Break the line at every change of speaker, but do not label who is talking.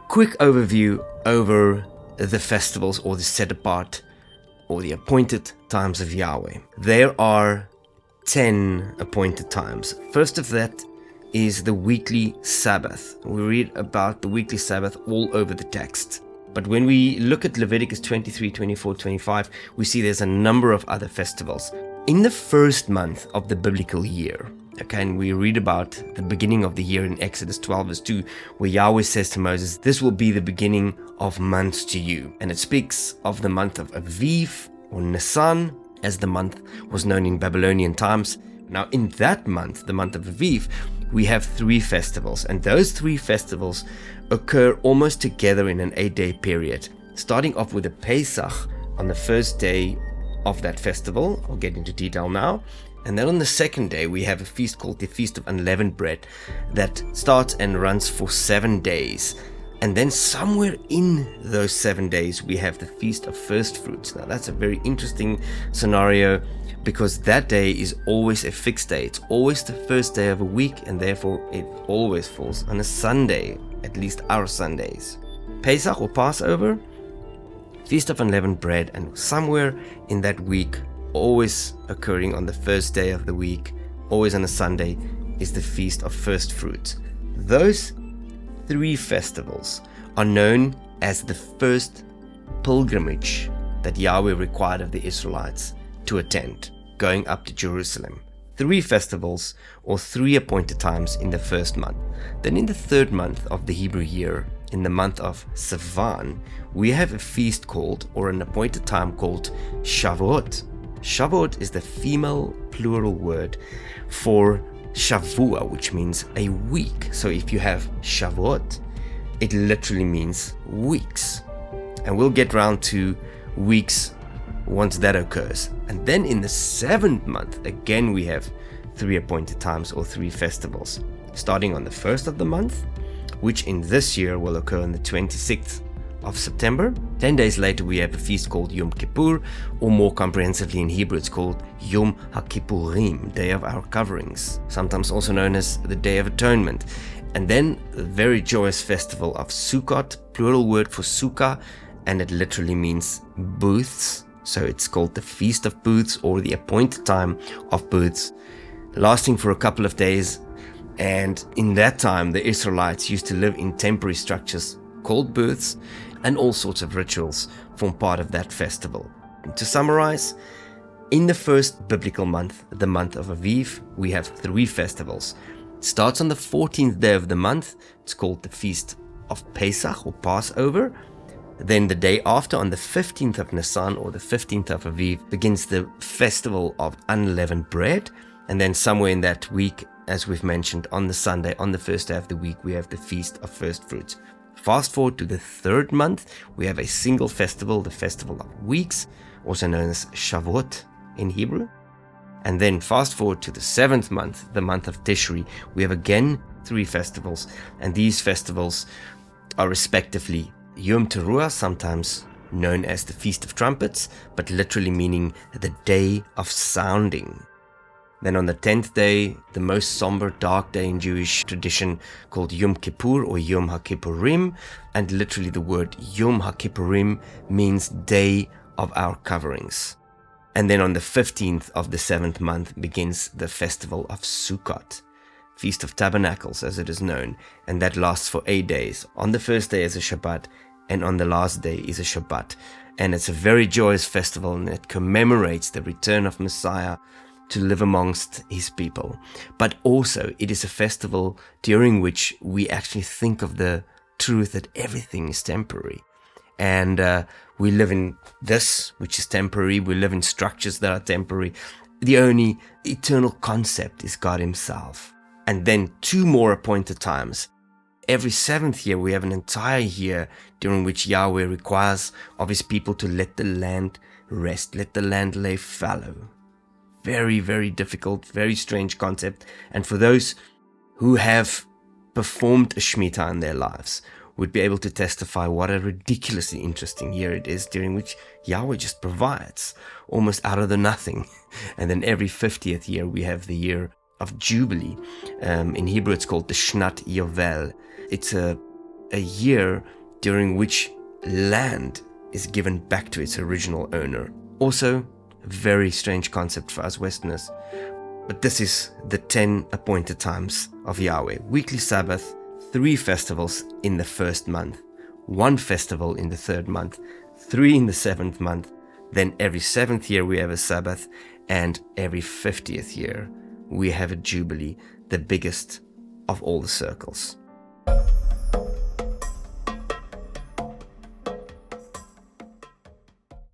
Quick overview over the festivals, or the set apart or the appointed times of Yahweh. There are 10 appointed times. First of that is the weekly Sabbath. We read about the weekly Sabbath all over the text. But when we look at Leviticus 23, 24, 25, we see there's a number of other festivals. In the first month of the biblical year, okay, and we read about the beginning of the year in Exodus 12 verse 2, where Yahweh says to Moses, "This will be the beginning of months to you." And it speaks of the month of Aviv, or Nisan, as the month was known in Babylonian times. Now in that month, the month of Aviv, we have 3 festivals, and those 3 festivals occur almost together in an 8-day period, starting off with the Pesach on the first day of that festival. I'll get into detail now. And then on the second day, we have a feast called the Feast of Unleavened Bread that starts and runs for 7 days. And then somewhere in those 7 days, we have the Feast of First Fruits. Now that's a very interesting scenario, because that day is always a fixed day. It's always the first day of a week, and therefore it always falls on a Sunday, at least our Sundays. Pesach, or Passover, Feast of Unleavened Bread, and somewhere in that week, always occurring on the first day of the week, always on a Sunday, is the Feast of First Fruits. Those 3 festivals are known as the first pilgrimage that Yahweh required of the Israelites to attend, going up to Jerusalem. 3 festivals, or 3 appointed times in the first month. Then in the third month of the Hebrew year, in the month of Sivan, we have a feast called, or an appointed time called, Shavuot. Shavuot is the female plural word for Shavuot, which means a week. So if you have Shavuot, it literally means weeks. And we'll get round to weeks once that occurs. And then in the 7th month, again we have 3 appointed times, or 3 festivals, starting on the 1st of the month, which in this year will occur on the 26th of September. 10 days later, we have a feast called Yom Kippur, or more comprehensively in Hebrew, it's called Yom HaKippurim, Day of Our Coverings, sometimes also known as the Day of Atonement. And then the very joyous festival of Sukkot, plural word for Sukkah, and it literally means booths. So it's called the Feast of Booths, or the appointed time of booths, lasting for a couple of days. And in that time, the Israelites used to live in temporary structures called booths, and all sorts of rituals form part of that festival. And to summarize, in the first biblical month, the month of Aviv, we have 3 festivals. It starts on the 14th day of the month. It's called the Feast of Pesach, or Passover. Then the day after, on the 15th of Nisan, or the 15th of Aviv, begins the Festival of Unleavened Bread. And then somewhere in that week, as we've mentioned, on the Sunday, on the first day of the week, we have the Feast of First Fruits. Fast forward to the 3rd month, we have a single festival, the Festival of Weeks, also known as Shavuot in Hebrew. And then fast forward to the 7th month, the month of Tishrei, we have again 3 festivals, and these festivals are respectively Yom Teruah, sometimes known as the Feast of Trumpets, but literally meaning the Day of Sounding. Then on the 10th day, the most somber, dark day in Jewish tradition, called Yom Kippur, or Yom HaKippurim, and literally the word Yom HaKippurim means Day of Our Coverings. And then on the 15th of the 7th month begins the festival of Sukkot, Feast of Tabernacles as it is known, and that lasts for 8 days. On the first day is a Shabbat, and on the last day is a Shabbat. And it's a very joyous festival, and it commemorates the return of Messiah to live amongst his people. But also it is a festival during which we actually think of the truth that everything is temporary. And we live in this, which is temporary. We live in structures that are temporary. The only eternal concept is God himself. And then 2 more appointed times. Every 7th year, we have an entire year during which Yahweh requires of his people to let the land rest, let the land lay fallow. Very, very difficult, very strange concept. And for those who have performed a Shemitah in their lives, would be able to testify what a ridiculously interesting year it is, during which Yahweh just provides almost out of the nothing. And then every 50th year, we have the year of Jubilee. In Hebrew, it's called the Shnat Yovel. It's a year during which land is given back to its original owner. Also, a very strange concept for us Westerners. But this is the 10 appointed times of Yahweh. Weekly Sabbath, 3 festivals in the first month, 1 festival in the 3rd month, 3 in the 7th month, then every 7th year we have a Sabbath, and every 50th year we have a Jubilee, the biggest of all the circles.